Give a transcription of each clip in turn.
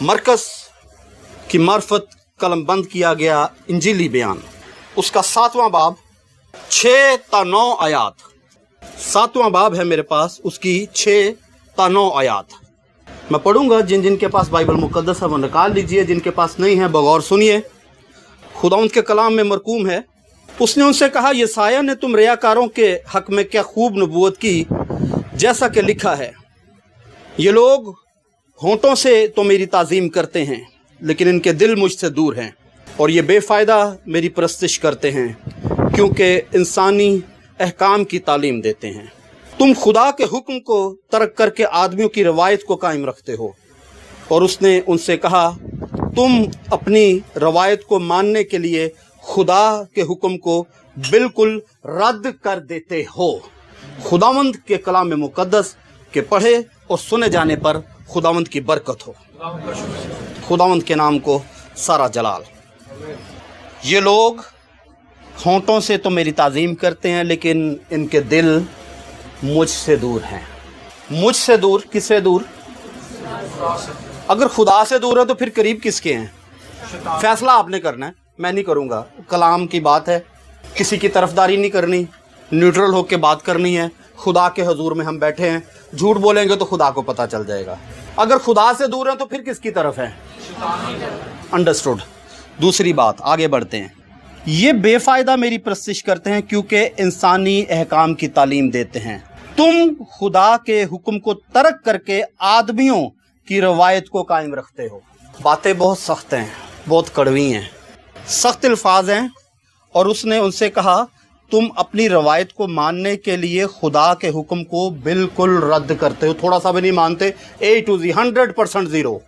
मरकज़ की मार्फत कलम बंद किया गया इंजीली बयान, उसका 7वां बाब 6 ता 9 आयात। 7वां बाब है मेरे पास, उसकी 6 ता 9 आयात मैं पढ़ूंगा। जिन जिन के पास बाइबल मुकद्दस है वो निकाल लीजिए, जिनके पास नहीं है बगौर सुनिए। खुदावंद के कलाम में मरकूम है, उसने उनसे कहा, यसाया ने तुम रियाकारों के हक में क्या खूब नबूवत की, जैसा कि लिखा है, ये लोग होंठों से तो मेरी ताज़ीम करते हैं लेकिन इनके दिल मुझसे दूर हैं, और ये बेफ़ायदा मेरी परस्तिश करते हैं क्योंकि इंसानी अहकाम की तालीम देते हैं। तुम खुदा के हुक्म को तर्क करके आदमियों की रवायत को कायम रखते हो। और उसने उनसे कहा, तुम अपनी रवायत को मानने के लिए खुदा के हुक्म को बिल्कुल रद्द कर देते हो। खुदावंद के कलाम मुकद्दस के पढ़े और सुने जाने पर खुदावंद की बरकत हो। खुदावंद के नाम को सारा जलाल। ये लोग होंठों से तो मेरी ताज़ीम करते हैं लेकिन इनके दिल मुझसे दूर हैं। मुझसे दूर, किससे दूर? अगर खुदा से दूर है तो फिर करीब किसके हैं? फैसला आपने करना है, मैं नहीं करूँगा। कलाम की बात है, किसी की तरफदारी नहीं करनी, न्यूट्रल होकर बात करनी है। खुदा के हजूर में हम बैठे हैं, झूठ बोलेंगे तो खुदा को पता चल जाएगा। अगर खुदा से दूर है तो फिर किसकी तरफ है? अंडरस्टूड। दूसरी बात, आगे बढ़ते हैं। ये बेफ़ायदा मेरी परस्तिश करते हैं क्योंकि इंसानी अहकाम की तालीम देते हैं। तुम खुदा के हुक्म को तर्क करके आदमियों की रवायत को कायम रखते हो। बातें बहुत सख्त हैं, बहुत कड़वी हैं, सख्त अल्फाज हैं। और उसने उनसे कहा, तुम अपनी रवायत को मानने के लिए खुदा के हुक्म को बिल्कुल रद्द करते हो, थोड़ा सा भी नहीं मानते। A to Z 100% zero.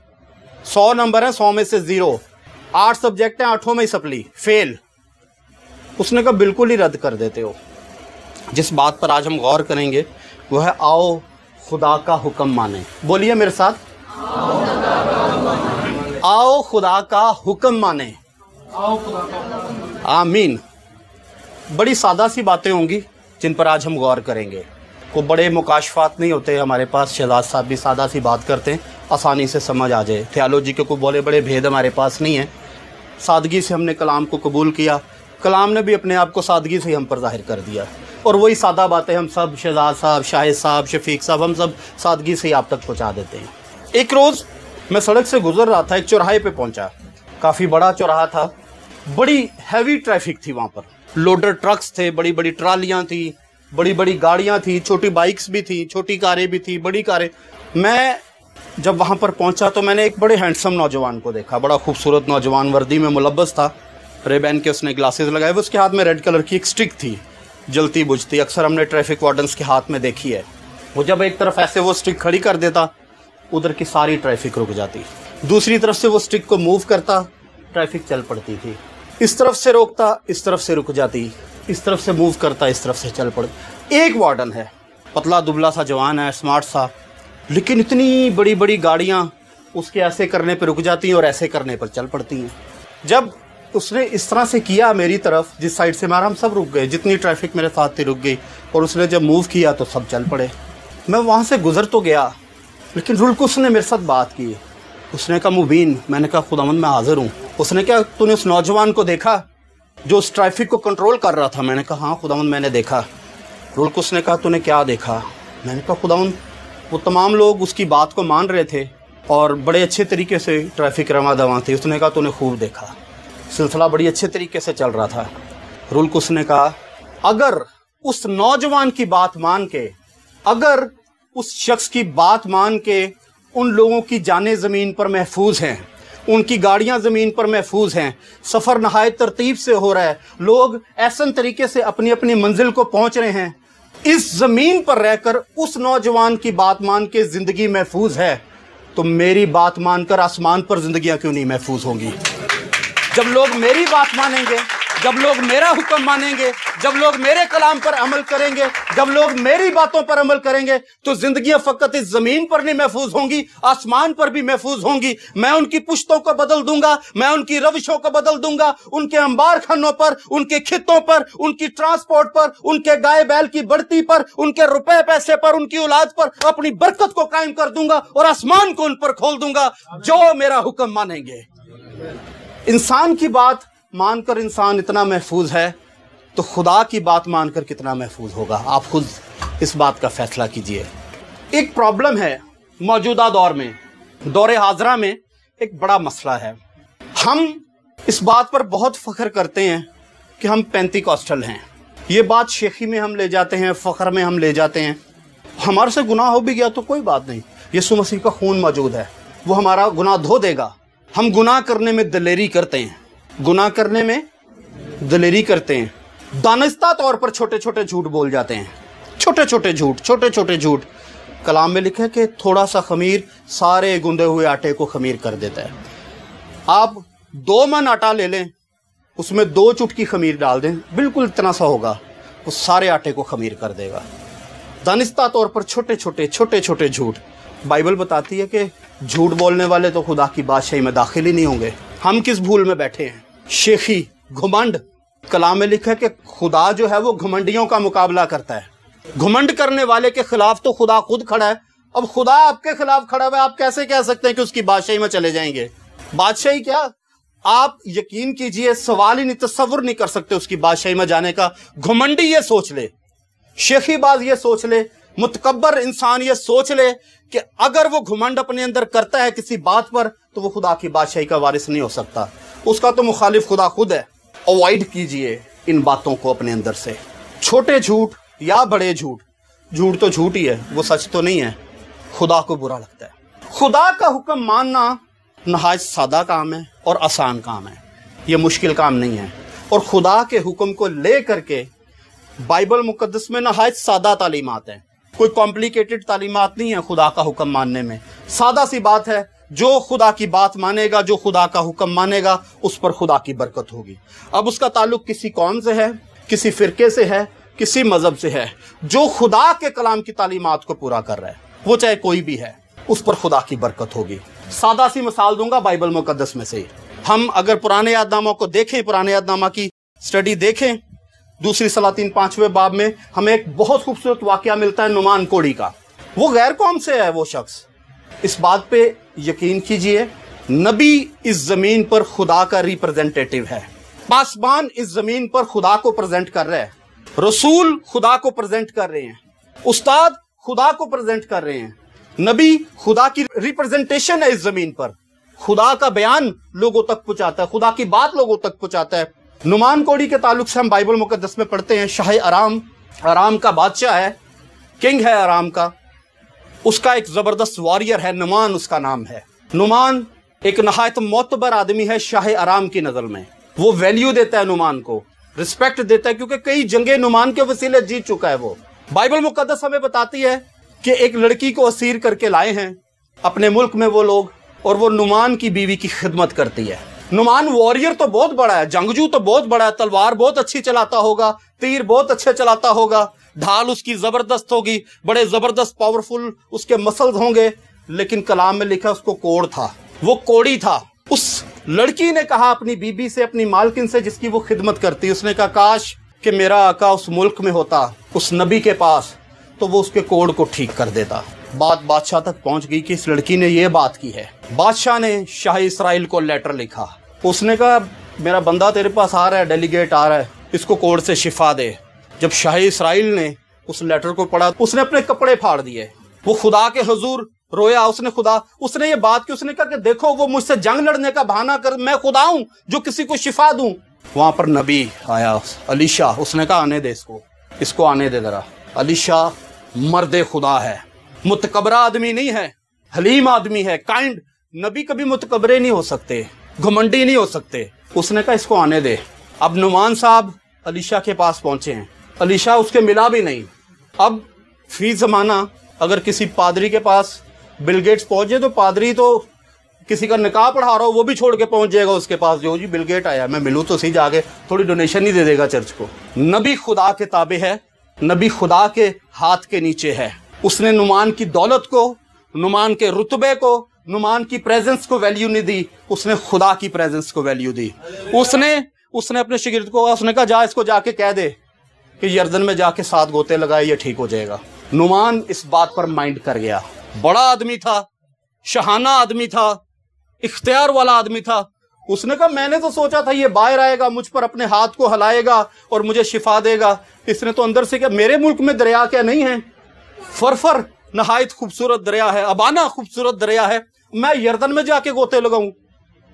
100 number है, 100 में से ज़ीरो। 8 सब्जेक्ट हैं, 8 में ही सप्ली, फेल। उसने कहा बिल्कुल ही रद्द कर देते हो। जिस बात पर आज हम गौर करेंगे वो है, आओ खुदा का हुक्म माने। बोलिए मेरे साथ, आओ खुदा का हुक्म माने। आमीन। बड़ी सादा सी बातें होंगी जिन पर आज हम गौर करेंगे। को बड़े मुकाशफात नहीं होते हमारे पास। शहजाद साहब भी सादा सी बात करते हैं, आसानी से समझ आ जाए। थियोलॉजी के कोई बड़े बड़े भेद हमारे पास नहीं है। सादगी से हमने कलाम को कबूल किया, कलाम ने भी अपने आप को सादगी से हम पर जाहिर कर दिया। और वही सादा बातें हम सब, शहजाद साहब, शाहिद साहब, शफीक साहब, हम सब सादगी से आप तक पहुँचा देते हैं। एक रोज़ मैं सड़क से गुजर रहा था, एक चौराहे पे पहुंचा। काफ़ी बड़ा चौराहा था, बड़ी हैवी ट्रैफिक थी वहाँ पर। लोडर ट्रक्स थे, बड़ी बड़ी ट्रालियाँ थी, बड़ी बड़ी गाड़ियाँ थी, छोटी बाइक्स भी थी, छोटी कारें भी थी, बड़ी कारें। मैं जब वहाँ पर पहुँचा तो मैंने एक बड़े हैंडसम नौजवान को देखा। बड़ा खूबसूरत नौजवान, वर्दी में मुलब्बस था, रेबैन के उसने ग्लासेस लगाए हुए। उसके हाथ में रेड कलर की एक स्टिक थी, जलती बुझती, अक्सर हमने ट्रैफिक वार्डन्स के हाथ में देखी है। वो जब एक तरफ ऐसे वो स्टिक खड़ी कर देता, उधर की सारी ट्रैफिक रुक जाती। दूसरी तरफ से वो स्टिक को मूव करता, ट्रैफिक चल पड़ती थी। इस तरफ से रोकता, इस तरफ से रुक जाती, इस तरफ से मूव करता, इस तरफ से चल पड़ती। एक वार्डन है, पतला दुबला सा जवान है, स्मार्ट सा, लेकिन इतनी बड़ी बड़ी गाड़ियाँ उसके ऐसे करने पर रुक जाती हैं और ऐसे करने पर चल पड़ती हैं। जब उसने इस तरह से किया मेरी तरफ, जिस साइड से मारा, हम सब रुक गए, जितनी ट्रैफिक मेरे साथ थी रुक गई। और उसने जब मूव किया तो सब चल पड़े। मैं वहाँ से गुजर तो गया, लेकिन रुलकुस ने मेरे साथ बात की। उसने कहा, मुबीन। मैंने कहा, खुदावंद मैं हाजिर हूँ। उसने क्या, तूने उस नौजवान को देखा जो उस ट्रैफिक को कंट्रोल कर रहा था? मैंने कहा, हाँ खुदावंद मैंने देखा। रुलकुस ने कहा, तूने क्या देखा? मैंने कहा, खुदावंद वो तमाम लोग उसकी बात को मान रहे थे और बड़े अच्छे तरीके से ट्रैफिक रवां दवां थी। उसने कहा, तूने खूब देखा, सिलसिला बड़ी अच्छे तरीके से चल रहा था। रुलकुस ने कहा, अगर उस नौजवान की बात मान के, अगर उस शख्स की बात मान के उन लोगों की जानें ज़मीन पर महफूज हैं, उनकी गाड़ियां ज़मीन पर महफूज हैं, सफ़र नहायत तरतीब से हो रहा है, लोग ऐसा तरीके से अपनी अपनी मंजिल को पहुंच रहे हैं, इस ज़मीन पर रहकर उस नौजवान की बात मान के ज़िंदगी महफूज है, तो मेरी बात मानकर आसमान पर ज़िंदगियां क्यों नहीं महफूज होंगी? जब लोग मेरी बात मानेंगे, जब लोग मेरा हुक्म मानेंगे, जब लोग मेरे कलाम पर अमल करेंगे, जब लोग मेरी बातों पर अमल करेंगे, तो जिंदगियां फकत इस जमीन पर नहीं महफूज होंगी, आसमान पर भी महफूज होंगी। मैं उनकी पुश्तों को बदल दूंगा, मैं उनकी रविशों को बदल दूंगा, उनके अंबार खानों पर, उनके खितों पर, उनकी ट्रांसपोर्ट पर, उनके गाय बैल की बढ़ती पर, उनके रुपए पैसे पर, उनकी औलाद पर अपनी बरकत को कायम कर दूंगा और आसमान को उन पर खोल दूंगा जो मेरा हुक्म मानेंगे। इंसान की बात मानकर इंसान इतना महफूज है, तो खुदा की बात मानकर कितना महफूज होगा? आप खुद इस बात का फैसला कीजिए। एक प्रॉब्लम है मौजूदा दौर में, दौरे हाजरा में एक बड़ा मसला है। हम इस बात पर बहुत फख्र करते हैं कि हम पेंतिकॉस्टल हैं। ये बात शेखी में हम ले जाते हैं, फख्र में हम ले जाते हैं। हमारे से गुनाह हो भी गया तो कोई बात नहीं, यीशु मसीह का खून मौजूद है, वो हमारा गुनाह धो देगा। हम गुनाह करने में दलेरी करते हैं, गुनाह करने में दलेरी करते हैं, दानिस्ता तौर पर छोटे छोटे झूठ बोल जाते हैं, छोटे छोटे झूठ। कलाम में लिखा है कि थोड़ा सा खमीर सारे गुंदे हुए आटे को खमीर कर देता है। आप 2 मन आटा ले लें, उसमें 2 चुटकी खमीर डाल दें, बिल्कुल इतना सा होगा, वो सारे आटे को खमीर कर देगा। दानिस्ता तौर पर छोटे छोटे झूठ। बाइबल बताती है कि झूठ बोलने वाले तो खुदा की बादशाही में दाखिल ही नहीं होंगे। हम किस भूल में बैठे हैं? शेखी, घुमंड। कलाम में लिखा है कि खुदा जो है वो घुमंडियों का मुकाबला करता है। घुमंड करने वाले के खिलाफ तो खुदा खुद खड़ा है। अब खुदा आपके खिलाफ खड़ा हुआ है, आप कैसे कह सकते हैं कि उसकी बादशाही में चले जाएंगे? बादशाही क्या, आप यकीन कीजिए सवाल ही नहीं, तसव्वुर नहीं कर सकते उसकी बादशाही में जाने का। घुमंडी ये सोच ले, शेखीबाज ये सोच ले, मुतकब्बर इंसान ये सोच ले कि अगर वो घुमंड अपने अंदर करता है किसी बात पर, तो वो खुदा की बादशाही का वारिस नहीं हो सकता। उसका तो मुखालिफ खुदा खुद है। अवॉइड कीजिए इन बातों को अपने अंदर से। छोटे झूठ या बड़े झूठ, झूठ तो झूठ ही है, वो सच तो नहीं है। खुदा को बुरा लगता है। खुदा का हुक्म मानना नहायत सादा काम है और आसान काम है, ये मुश्किल काम नहीं है। और खुदा के हुक्म को ले करके बाइबल मुकद्दस में नहायत सादा तालीमात हैं, कोई कॉम्प्लिकेटेड तालीमात नहीं है खुदा का हुक्म मानने में। सादा सी बात है, जो खुदा की बात मानेगा, जो खुदा का हुक्म मानेगा, उस पर खुदा की बरकत होगी। अब उसका ताल्लुक किसी कौम से है, किसी फिरके से है, किसी मजहब से है, जो खुदा के कलाम की तालीमात को पूरा कर रहा है, वो चाहे कोई भी है, उस पर खुदा की बरकत होगी। सादा सी मिसाल दूंगा बाइबल मुकद्दस में से। हम अगर पुराने यादनामा को देखें, पुराने यादनामा की स्टडी देखें, दूसरी सलातीन 5वें बाब में हमें एक बहुत खूबसूरत वाकया मिलता है नुमान कोड़ी का। वो गैर कौम से है वो शख्स। इस बात पे यकीन कीजिए, नबी इस जमीन पर खुदा का रिप्रेजेंटेटिव है। पासबान इस जमीन पर खुदा को प्रेजेंट कर रहे हैं, रसूल खुदा को प्रेजेंट कर रहे हैं, उस्ताद खुदा को प्रेजेंट कर रहे हैं, नबी खुदा की रिप्रेजेंटेशन है इस जमीन पर। खुदा का बयान लोगों तक पहुंचाता है, खुदा की बात लोगों तक पहुंचाता है। नुमान कोड़ी के ताल्लुक से हम बाइबल मुकद्दस में पढ़ते हैं, शाह आराम का बादशाह है, किंग है आराम का। उसका एक जबरदस्त वॉरियर है, नुमान उसका नाम है। नुमान एक नहायत मोतबर आदमी है शाह आराम की नजर में। वो वैल्यू देता है नुमान को, रिस्पेक्ट देता है, क्योंकि कई जंगे नुमान के वसीले जीत चुका है वो। बाइबल मुकद्दस हमें बताती है कि एक लड़की को असीर करके लाए हैं अपने मुल्क में वो लोग, और वो नुमान की बीवी की खिदमत करती है। नुमान वॉरियर तो बहुत बड़ा है, जंगजू तो बहुत बड़ा है, तलवार बहुत अच्छी चलाता होगा, तीर बहुत अच्छे चलाता होगा, ढाल उसकी जबरदस्त होगी, बड़े जबरदस्त पावरफुल उसके मसल्स होंगे। लेकिन कलाम में लिखा उसको कोड़ था, वो कोड़ी था। उस लड़की ने कहा अपनी बीबी से, अपनी मालकिन से जिसकी वो खिदमत करती, उसने कहा काश कि मेरा आका उस मुल्क में होता, उस नबी के पास, तो वो उसके कोड़ को ठीक कर देता। बात बादशाह तक पहुंच गई कि इस लड़की ने ये बात की है। बादशाह ने शाह इस्राइल को लेटर लिखा। उसने कहा मेरा बंदा तेरे पास आ रहा है, डेलीगेट आ रहा है, इसको कोड़ से शिफा दे। जब शाह इस्राइल ने उस लेटर को पढ़ा, उसने अपने कपड़े फाड़ दिए, वो खुदा के हुजूर रोया। उसने ये बात की, उसने कहा कि देखो वो मुझसे जंग लड़ने का बहाना कर, मैं खुदा हूं जो किसी को शिफा दूं। वहां पर नबी आया, अलीशा, उसने कहा आने दे इसको आने दे जरा। अलीशा मर्दे खुदा है, मुतकबरा आदमी नहीं है, हलीम आदमी है, काइंड। नबी कभी मुतकबरे नहीं हो सकते, घमंडी नहीं हो सकते। उसने कहा इसको आने दे। अब नुमान साहब अलीशा के पास पहुंचे हैं, अलीशा उसके मिला भी नहीं। अब फी जमाना अगर किसी पादरी के पास बिल गेट्स पहुंचे तो पादरी तो किसी का निकाह पढ़ा रहा हो वो भी छोड़ के पहुंच जाएगा उसके पास, जो जी बिल गेट आया, मैं मिलूँ तो सही, जाके थोड़ी डोनेशन ही दे देगा चर्च को। नबी खुदा के ताबे है, नबी खुदा के हाथ के नीचे है। उसने नुमान की दौलत को, नुमान के रुतबे को, नुमान की प्रेजेंस को वैल्यू नहीं दी, उसने खुदा की प्रेजेंस को वैल्यू दी। उसने अपने शागिर्द को उसने कहा, जा इसको जाके कह दे कि यर्दन में जाके 7 गोते लगाए, ये ठीक हो जाएगा। नुमान इस बात पर माइंड कर गया। बड़ा आदमी था, शहाना आदमी था, इख्तियार वाला आदमी था। उसने कहा, मैंने तो सोचा था ये बाहर आएगा, मुझ पर अपने हाथ को हिलाएगा और मुझे शिफा देगा। इसने तो अंदर से क्या, मेरे मुल्क में दरिया क्या नहीं है? फरफर नहायत खूबसूरत दरिया है, अबाना खूबसूरत दरिया है, मैं यर्दन में जाके गोते लगाऊं?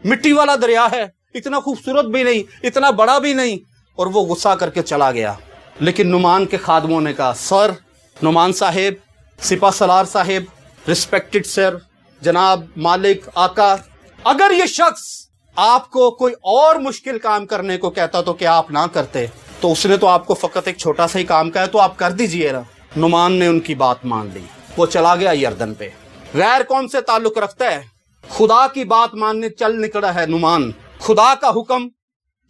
मिट्टी वाला दरिया है, इतना खूबसूरत भी नहीं, इतना बड़ा भी नहीं। और वो गुस्सा करके चला गया। लेकिन नुमान के खादमों ने कहा, सर नुमान साहेब, सिपा सलार साहेब, रिस्पेक्टेड सर, जनाब, मालिक, आका, अगर ये शख्स आपको कोई और मुश्किल काम करने को कहता तो क्या आप ना करते? तो उसने तो आपको फकत एक छोटा सा ही काम कहा है, तो आप कर दीजिए ना। नुमान ने उनकी बात मान ली, वो चला गया यर्दन पे। गैर कौम से ताल्लुक रखता है, खुदा की बात मानने चल निकला है नुमान। खुदा का हुक्म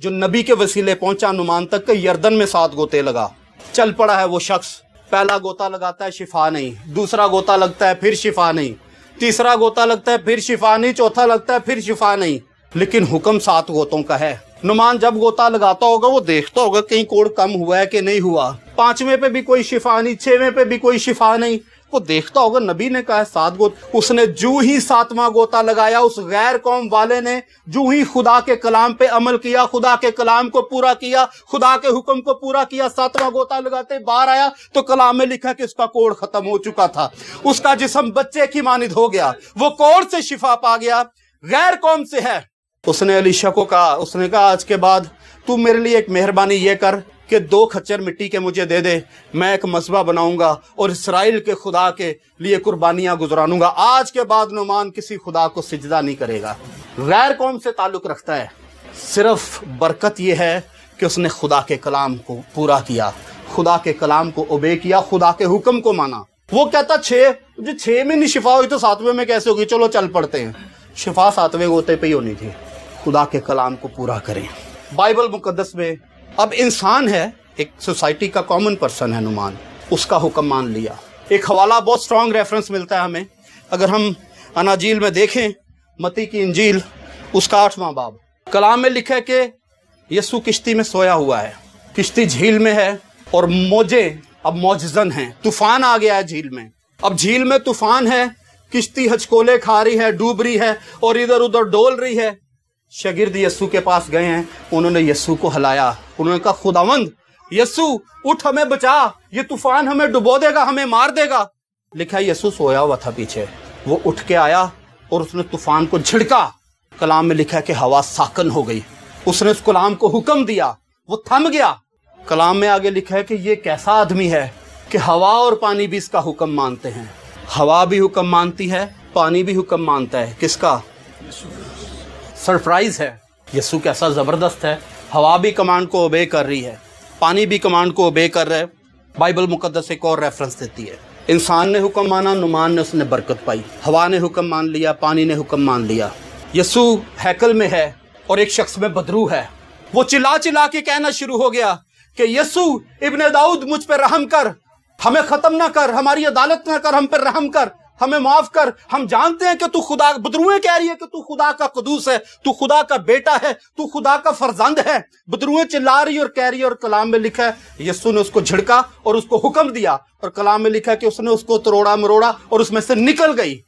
जो नबी के वसीले पहुंचा नुमान तक के, यर्दन में 7 गोते लगा। चल पड़ा है वो शख्स, पहला गोता लगाता है, शिफा नहीं, दूसरा गोता लगता है, फिर शिफा नहीं, तीसरा गोता लगता है, फिर शिफा नहीं, चौथा लगता है, फिर शिफा नहीं। लेकिन हुक्म 7 गोतों का है। नुमान जब गोता लगाता होगा वो देखता होगा कहीं कोड़ कम हुआ है कि नहीं हुआ, 5वें पे भी कोई शिफा नहीं, 6वें पे भी कोई शिफा नहीं, वो देखता होगा नबी ने कहा है 7 गोता। उसने जू ही 7वां गोता लगाया, उस गैर कौम वाले ने जू ही खुदा के कलाम पे अमल किया, खुदा के कलाम को पूरा किया, खुदा के हुक्म को पूरा किया, 7वां गोता लगाते बाहर आया तो कलाम में लिखा कि उसका कोड़ खत्म हो चुका था, उसका जिस्म बच्चे की मानिद हो गया, वो कोड़ से शिफा पा गया, गैर कौम से है। उसने अलीशा को कहा, उसने कहा, आज के बाद तू मेरे लिए एक मेहरबानी ये कर कि 2 खच्चर मिट्टी के मुझे दे दे, मैं एक मसबा बनाऊंगा और इसराइल के खुदा के लिए कुर्बानियां गुजरानूंगा। आज के बाद नुमान किसी खुदा को सिजदा नहीं करेगा। गैर कौम से ताल्लुक रखता है, सिर्फ बरकत यह है कि उसने खुदा के कलाम को पूरा किया, खुदा के कलाम को ओबे किया, खुदा के हुक्म को माना। वो कहता 6 में नहीं शिफा हुई तो 7वें में कैसे होगी, चलो चल पड़ते हैं। शिफा 7वें गोते पे ही होनी थी। खुदा के कलाम को पूरा करें। बाइबल मुकद्दस में अब इंसान है, एक सोसाइटी का कॉमन पर्सन है नुमान, उसका हुक्म मान लिया। एक हवाला बहुत स्ट्रॉन्ग रेफरेंस मिलता है हमें, अगर हम अनाजील में देखें, मत्ती की इंजील उसका 8वां बाब, कलाम में लिखा है कि यीशु किश्ती में सोया हुआ है, किश्ती झील में है और मौजें अब मौजजन हैं, तूफान आ गया है झील में। अब झील में तूफान है, किश्ती हचकोले खा रही है, डूब रही है और इधर उधर डोल रही है। शागिर्द यीशु के पास गए हैं, उन्होंने यीशु को हिलाया, उन्होंने कहा, खुदावंद यीशु उठ, हमें बचा, ये तूफान हमें डुबो देगा, हमें मार देगा। लिखा है यीशु सोया हुआ था पीछे, वो उठ के आया और उसने तूफान को झिड़का। कलाम में लिखा है कि हवा साकन हो गई, उसने उस कलाम को हुक्म दिया, वो थम गया। कलाम में आगे लिखा है कि ये कैसा आदमी है कि हवा और पानी भी इसका हुक्म मानते हैं। हवा भी हुक्म मानती है, पानी भी हुक्म मानता है, किसका? सरप्राइज है, यीशु कैसा जबरदस्त है। हवा भी कमांड को ओबे कर रही है, पानी भी कमांड को ओबे कर रहा है। बाइबल मुकद्दस एक और रेफरेंस देती है, इंसान ने हुक्म माना, नुमान ने उसने बरकत पाई। हवा ने हुक्म मान लिया, पानी ने हुक्म मान लिया। यीशु हैकल में है और एक शख्स में बदरू है, वो चिल्ला चिल्ला के कहना शुरू हो गया कि यीशु इब्ने दाऊद मुझ पर रहम कर, हमें खत्म ना कर, हमारी अदालत ना कर, हम पर रहम कर, हमें माफ कर। हम जानते हैं कि तू खुदा, बदरुएं कह रही है कि तू खुदा का कदूस है, तू खुदा का बेटा है, तू खुदा का फरजंद है। बदरुएं चिल्ला रही और कह रही है, और कलाम में लिखा है यीशु ने उसको झिड़का और उसको हुक्म दिया, और कलाम में लिखा है कि उसने उसको तरोड़ा मरोड़ा और उसमें से निकल गई।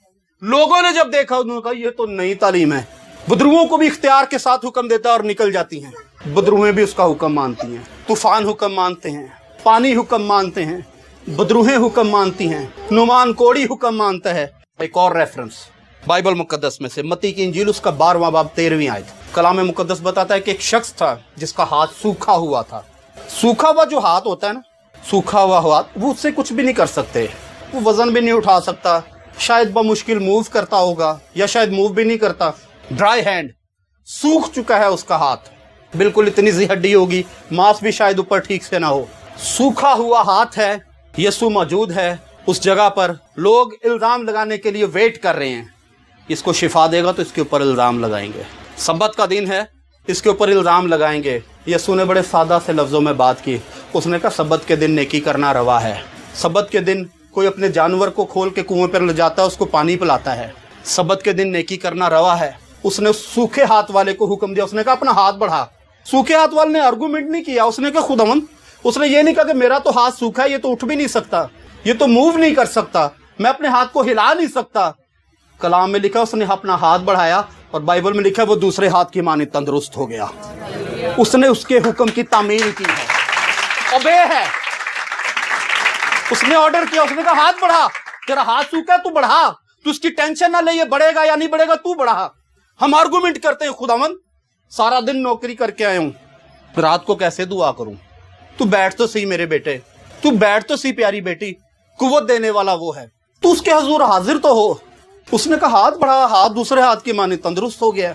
लोगों ने जब देखा उन्होंने कहा ये तो नई तालीम है, बदरुओं को भी इख्तियार के साथ हुक्म देता है और निकल जाती हैं। बदरुएं भी उसका हुक्म मानती हैं, तूफान हुक्म मानते हैं, पानी हुक्म मानते हैं, बदरूहें हुक्म मानती हैं, नुमान कोड़ी हुक्म मानता है। एक और रेफरेंस बाइबल मुकद्दस में से मत्ती की इंजील उसका 12वां बाब 13वीं आयत, कलाम मुकद्दस बताता है कि एक शख्स था जिसका हाथ सूखा हुआ था। सूखा हुआ जो हाथ होता है ना, सूखा हुआ हाथ, वो उससे कुछ भी नहीं कर सकते, वो वजन भी नहीं उठा सकता, शायद बमुश्किल मूव करता होगा या शायद मूव भी नहीं करता। ड्राई हैंड, सूख चुका है उसका हाथ, बिल्कुल इतनी सी हड्डी होगी, मांस भी शायद ऊपर ठीक से ना हो, सूखा हुआ हाथ है। यीशु मौजूद है उस जगह पर, लोग इल्जाम लगाने के लिए वेट कर रहे हैं। اس کو شفا دے گا تو اس کے اوپر الزام لگائیں گے. سبت کا دن ہے, اس کے اوپر الزام لگائیں گے. یسوع نے بڑے سادہ سے لفظوں میں بات کی. اس نے کہا سبت کے دن نیکی کرنا روا ہے. سبت کے دن کوئی اپنے جانور کو کھول کے کنویں پر لے جاتا ہے, اس کو پانی پلاتا ہے. سبت کے دن نیکی کرنا روا ہے. اس نے سوکھے ہاتھ والے کو حکم دیا, اس نے کہا اپنا ہاتھ بڑھا. سوکھے ہاتھ والے نے آرگومنٹ نہیں کیا, اس نے کہا خداوند, اس نے یہ نہیں کہا کہ میرا تو ہاتھ سوکھا ہے, یہ تو اٹھ بھی نہیں سکتا, یہ تو موو نہیں کر سکتا, میں اپنے ہاتھ کو ہلا نہیں سکتا. کلام میں لکھا اس نے اپنا ہاتھ بڑھایا, اور بائبل میں لکھا وہ دوسرے ہاتھ کی مانند تندرست ہو گیا. اس نے اس کے حکم کی تعمیل کی ہے, اوبے ہے. اس نے آرڈر کیا, اس نے کہا ہاتھ بڑھا, تیرا ہاتھ سوکھا ہے تو بڑھا, تو اس کی ٹینشن نہ لے یہ بڑھے گا یا نہیں بڑھے گا, تو بڑھا. ہم آرگومنٹ کرتے ہیں, خداوند سارا دن نوکری کر کے آئے ہوں, رات کو کیسے دعا کروں, تو بیٹھ تو سی میرے بیٹے, تو بیٹھ تو سی پیاری بیٹی, قوت دینے والا وہ ہے, تو اس کے حضور حاضر تو ہو. اس نے کہا ہاتھ بڑھا, ہاتھ دوسرے ہاتھ کی مانند تندرست ہو گیا.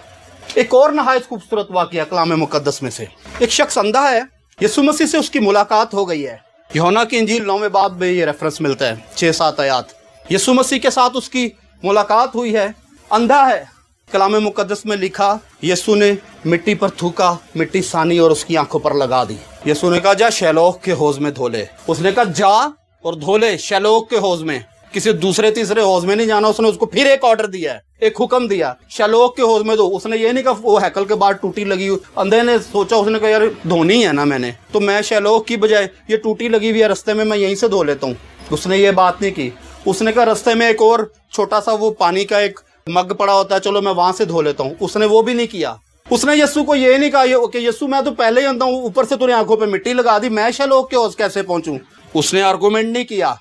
ایک اور نہایت خوبصورت واقعہ کلام مقدس میں سے, ایک شخص اندھا ہے, یسوع مسیح سے اس کی ملاقات ہو گئی ہے. یوحنا کی انجیل 9ویں باب میں یہ ریفرنس ملتا ہے, 6-7 آیات. یسوع مسیح کے ساتھ اس کی ملاقات ہوئی ہے, اندھا ہے. کلام مقدس میں لکھا یسوع نے مٹی پر تھوکا, مٹی سانی اور اس کی آنکھوں پر لگا دی. یسوع نے کہا جا شیلوہ کے حوض میں دھو لے. اس نے کہا جا اور دھو لے شیلوہ کے حوض میں, کسی دوسرے تیسرے حوض میں نہیں جانا. اس نے اس کو پھر ایک آرڈر دیا ہے, ایک حکم دیا, شیلوہ کے حوض میں دھو. اس نے یہ نہیں کہا وہ ہیکل کے باہر ٹوٹی لگی ہوئی, اندھے نے سوچا, اس نے کہا یار دھونی ہے نا میں نے, تو میں شیلوہ کی بجائے یہ ٹوٹی لگی ہوئی ہے رستے میں یہیں سے دھو لیتا ہوں. اس نے یہ بات نہیں کی. اس نے کہا رستے میں ایک اور چھوٹا سا وہ پانی کا ایک مگ پڑا ہوتا ہے, چلو میں وہاں سے دھو لیتا ہوں. اس نے وہ بھی نہیں کیا. اس نے یسوع کو یہ نہیں کہا کہ یسوع میں تو پہلے ہی اندھا ہوں, اوپر سے تیری آنکھوں پہ مٹی لگا دی, میں شیلوہ کے حوض کیسے پہنچوں. اس نے آرگومنٹ نہیں کیا,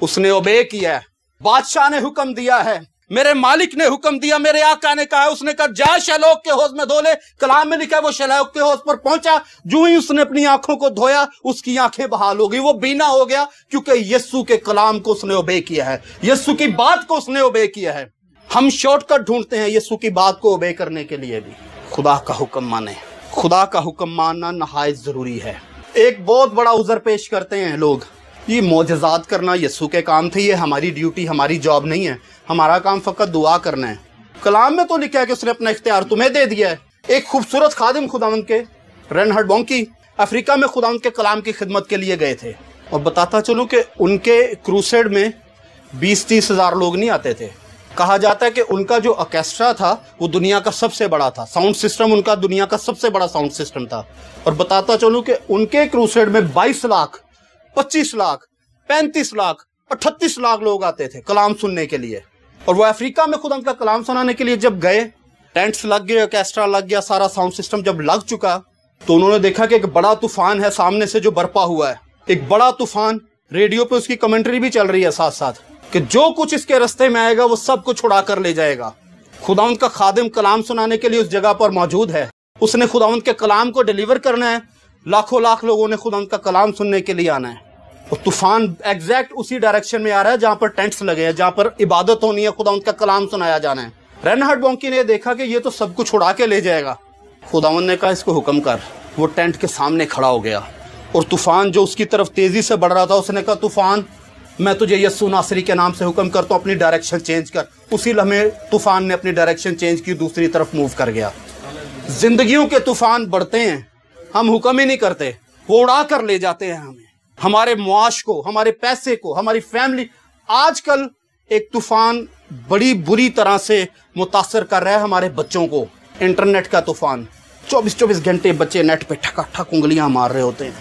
اس نے اوبے کیا. بادشاہ نے حکم دیا ہے, میرے مالک نے حکم دیا, میرے آقا نے کہا ہے, اس نے کہا جا شیلوہ کے حوض میں دھو لے. کلام میں لکھا ہے وہ شیلوہ کے حوض پر پہنچا, جو ہی اس نے اپنی آنکھوں کو دھویا اس کی آنکھیں بحال ہو گئی, وہ بینا ہو گیا, کیونکہ یسوع کے کلام کو اس نے اوبے کیا ہے, یسوع کی بات کو اس نے اوبے کیا ہے. ہم شارٹ کٹ ڈھونڈتے ہیں یسوع کی بات کو اوبے کرنے کے لیے بھی. خدا کا حکم مانے, خدا کا حکم ماننا نہایت ضروری ہے. ایک بہت بڑا عذر پیش کرتے ہیں لوگ, یہ معجزات کرنا یسوع کے کام تھے, یہ ہماری ڈیوٹی ہماری جاب نہیں ہے, ہمارا کام فقط دعا کرنا ہے. کلام میں تو لکھا ہے کہ اس نے اپنا اختیار تمہیں دے دیا ہے. ایک خوبصورت خادم خداوند کے رینہارڈ بونکی افریقہ میں خداوند کے کلام کی خدمت کے لیے گئے تھے, اور بتاتا چلوں کہ ان کے کروسیڈ میں 20-30 ہزار لوگ نہیں آتے تھے. کہا جاتا ہے کہ ان کا جو آرکیسٹرا تھا وہ دنیا کا سب سے بڑا تھا, ساؤنڈ سسٹم ان کا دنیا کا سب سے بڑا ساؤنڈ سسٹم تھا. اور بتاتا چلوں کہ ان کے کروسیڈ میں 22 لاکھ 25 لاکھ 35 لاکھ 38 لاکھ لوگ آتے تھے کلام سننے کے لیے. اور وہ افریقہ میں خدا ان کا کلام سنانے کے لیے جب گئے, ٹینٹس لگ گئے, آرکیسٹرا لگ گیا, سارا ساؤنڈ سسٹم جب لگ چکا, تو انہوں نے دیکھا کہ ایک بڑا طوفان ہے سامنے سے جو برپا ہوا ہے, ایک بڑا طوفان. ریڈیو پہ اس کی کمنٹری بھی چل رہی ہے ساتھ ساتھ کہ جو کچھ اس کے رستے میں آئے گا وہ سب کچھ چھڑا کر لے جائے گا. خداوند کا خادم کلام سنانے کے لیے اس جگہ پر موجود ہے, اس نے خداوند کے کلام کو ڈیلیور کرنا ہے. لاکھوں لاکھ لوگوں نے خداوند کا کلام سننے کے لیے آنا ہے. اور طوفان ایگزیکٹ اسی ڈائریکشن میں آ رہا ہے جہاں پر ٹینٹس لگے ہیں, جہاں پر عبادت ہونی ہے, خداوند کا کلام سنایا جانا ہے. رینہارڈ بونکی نے دیکھا کہ یہ تو سب کچھ اڑا کے لے جائے گا. خداوند نے کہا اس کو حکم کر. وہ ٹینٹ کے سامنے کھڑا ہو گیا, اور طوفان جو اس کی طرف تیزی سے بڑھ رہا تھا, اس نے کہا طوفان میں تجھے یسوع ناصری کے نام سے حکم کرتا ہوں اپنی ڈائریکشن چینج کر. اسی لمحے طوفان نے اپنی ڈائریکشن چینج کی, دوسری طرف موو کر گیا. زندگیوں کے طوفان بڑھتے ہیں, ہم حکم ہی نہیں کرتے, وہ اڑا کر لے جاتے ہیں ہمیں, ہمارے معاش کو, ہمارے پیسے کو, ہماری فیملی. آج کل ایک طوفان بڑی بری طرح سے متاثر کر رہا ہے ہمارے بچوں کو, انٹرنیٹ کا طوفان. 24 گھنٹے بچے نیٹ پہ ٹھکا ٹھک انگلیاں مار رہے ہوتے ہیں.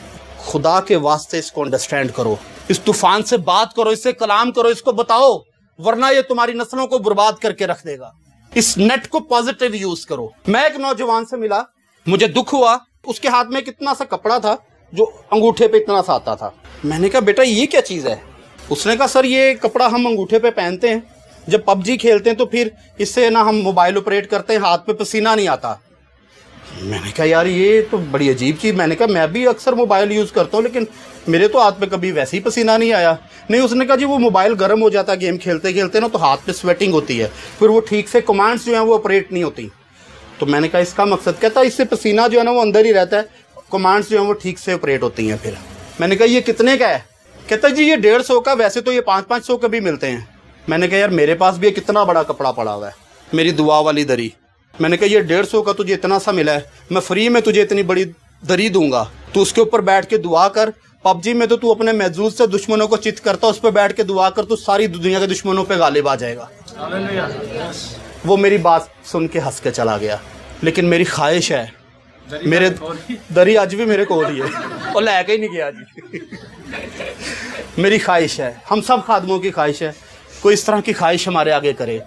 خدا کے واسطے اس کو انڈرسٹینڈ کرو, اس طوفان سے بات کرو, اس سے کلام کرو, اس کو بتاؤ, ورنہ یہ تمہاری نسلوں کو برباد کر کے رکھ دے گا. اس نیٹ کو پازیٹیو یوز کرو. میں ایک نوجوان سے ملا, مجھے دکھ ہوا, اس کے ہاتھ میں کتنا سا کپڑا تھا جو انگوٹھے پہ اتنا سا آتا تھا. میں نے کہا بیٹا یہ کیا چیز ہے؟ اس نے کہا سر یہ کپڑا ہم انگوٹھے پہ پہنتے ہیں, جب پب جی کھیلتے ہیں تو پھر اس سے نا ہم موبائل آپریٹ کرتے ہیں, ہاتھ پہ پسینہ نہیں آتا. میں نے کہا یار یہ تو بڑی عجیب چیز. میں نے کہا میں بھی اکثر موبائل یوز کرتا ہوں لیکن میرے تو ہاتھ پہ کبھی ویسے ہی پسینہ نہیں آیا. نہیں, اس نے کہا جی وہ موبائل گرم ہو جاتا ہے گیم کھیلتے کھیلتے نا, تو ہاتھ پہ سویٹنگ ہوتی ہے, پھر وہ ٹھیک سے کمانڈس جو ہیں وہ آپریٹ نہیں ہوتی. تو میں نے کہا اس کا مقصد, کہتا اس سے پسینہ جو ہے نا وہ اندر ہی رہتا ہے, کمانڈس جو ہیں وہ ٹھیک سے آپریٹ ہوتی ہیں. پھر میں نے کہا یہ کتنے کا ہے؟ کہتا جی یہ 150 کا, ویسے تو یہ 500 کے بھی ملتے ہیں. میں نے کہا یار میرے پاس بھی کتنا بڑا کپڑا پڑا ہوا ہے, मेरी दुआ वाली दरी। मैंने कहा ये 150 का तुझे इतना सा मिला है, मैं फ्री में तुझे इतनी बड़ी दरी दूंगा, तू उसके ऊपर बैठ के दुआ कर। पबजी में तो तू अपने महजूज से दुश्मनों को चित करता, उस पर बैठ के दुआ कर, तो सारी दुनिया के दुश्मनों पे गालिब आ जाएगा। वो मेरी बात सुन के हंस के चला गया। लेकिन मेरी ख्वाहिश है, मेरे दरी अज भी मेरे को ही है और लैके ही नहीं गया जी। मेरी ख्वाहिश है, हम सब खादमों की ख्वाहिश है, कोई इस तरह की ख्वाहिश हमारे आगे करे।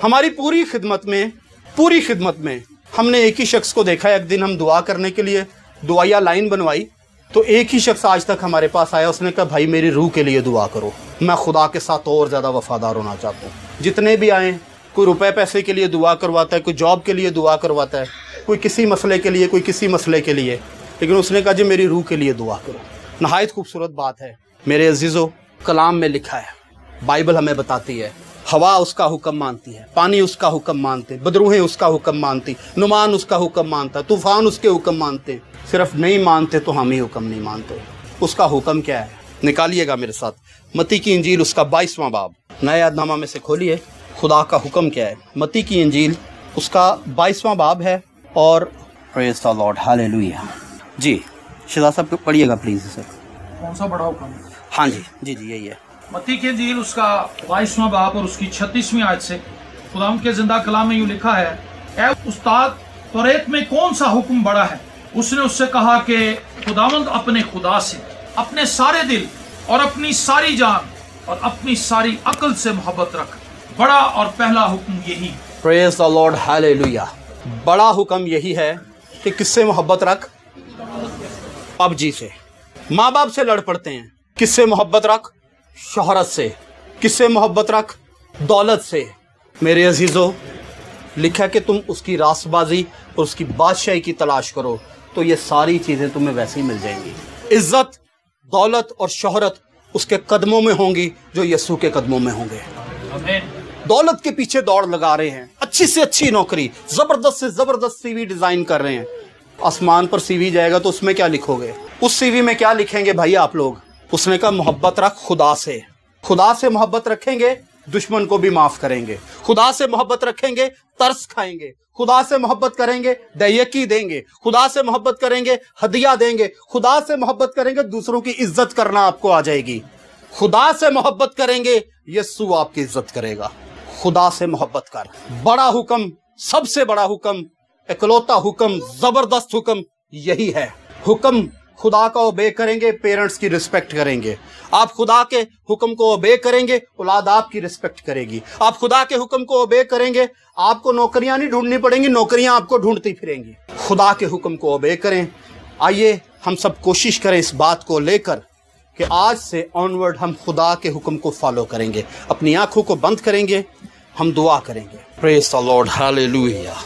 हमारी पूरी खिदमत में हमने एक ही शख्स को देखा है। एक दिन हम दुआ करने के लिए दुआया लाइन बनवाई, तो एक ही शख्स आज तक हमारे पास आया, उसने कहा भाई मेरी रूह के लिए दुआ करो, मैं खुदा के साथ और ज़्यादा वफादार होना चाहता हूँ। जितने भी आए, कोई रुपए पैसे के लिए दुआ करवाता है, कोई जॉब के लिए दुआ करवाता है, कोई किसी मसले के लिए, कोई किसी मसले के लिए, लेकिन उसने कहा जी मेरी रूह के लिए दुआ करो। नहायत खूबसूरत बात है मेरे अजीज़ों, कलाम में लिखा है, बाइबल हमें बताती है, हवा उसका हुक्म मानती है, पानी उसका हुक्म मानते, बदरूहें उसका हुक्म मानती, नुमान उसका हुक्म मानता, तूफान उसके हुक्म मानते। सिर्फ नहीं मानते तो हम ही हुक्म नहीं मानते। उसका हुक्म क्या है? निकालिएगा मेरे साथ मत्ती की इंजील उसका 22वां बाब, नए अहदनामा में से खोलिए। खुदा का हुक्म क्या है? मत्ती की इंजील उसका 22वां बाब है और प्रेज़ द लॉर्ड, हालेलुया। जी शिदा साहब पढ़िएगा प्लीज़ सर। कौन सा बड़ा हुक्म? हाँ जी जी जी यही है। मत्ती की इंजील उसका 22वां बाब और उसकी 36वीं आयत से खुदाम के जिंदा कलाम में यूं लिखा है, ऐ उस्ताद तौरेत में कौन सा हुक्म बड़ा है? उसने उससे कहा कि खुदावंद अपने खुदा से अपने सारे दिल और अपनी सारी जान और अपनी सारी अक्ल से मोहब्बत रख। बड़ा और पहला हुक्म यही। Praise the Lord, hallelujah. बड़ा हुक्म यही है कि किससे मोहब्बत रख? पबजी से। माँ बाप से लड़ पड़ते हैं, किससे मोहब्बत रख? शोहरत से। किससे मोहब्बत रख? दौलत से। मेरे अजीज़ों, लिखा कि तुम उसकी रासबाजी और उसकी बादशाही की तलाश करो तो ये सारी चीज़ें तुम्हें वैसे ही मिल जाएंगी। इज्जत, दौलत और शोहरत उसके कदमों में होंगी जो यीशु के कदमों में होंगे। दौलत के पीछे दौड़ लगा रहे हैं, अच्छी से अच्छी नौकरी, जबरदस्त से जबरदस्त सीवी डिजाइन कर रहे हैं। आसमान पर सीवी जाएगा तो उसमें क्या लिखोगे? उस सीवी में क्या लिखेंगे भाई आप लोग? उसने कहा मोहब्बत रख खुदा से। खुदा से मोहब्बत रखेंगे, दुश्मन को भी माफ करेंगे। खुदा से मोहब्बत रखेंगे, तरस खाएंगे। खुदा से मोहब्बत करेंगे, दयकी देंगे। खुदा से मोहब्बत करेंगे, हदिया देंगे। खुदा से मोहब्बत करेंगे, दूसरों की इज्जत करना आपको आ जाएगी। खुदा से मोहब्बत करेंगे, यीशु आपकी इज्जत करेगा। खुदा से मोहब्बत कर। बड़ा हुक्म, सबसे बड़ा हुक्म, इकलौता हुक्म, जबरदस्त हुक्म यही है। हुक्म खुदा का ओबे करेंगे, पेरेंट्स की रिस्पेक्ट करेंगे। आप खुदा के हुक्म को ओबे करेंगे, औलाद आपकी रिस्पेक्ट करेगी। आप खुदा के हुक्म को ओबे करेंगे, आपको नौकरियां नहीं ढूंढनी पड़ेंगी, नौकरियां आपको ढूंढती फिरेंगी। खुदा के हुक्म को ओबे करें। आइए हम सब कोशिश करें इस बात को लेकर कि आज से ऑनवर्ड हम खुदा के हुक्म को फॉलो करेंगे। अपनी आंखों को बंद करेंगे, हम दुआ करेंगे। Praise the Lord, hallelujah.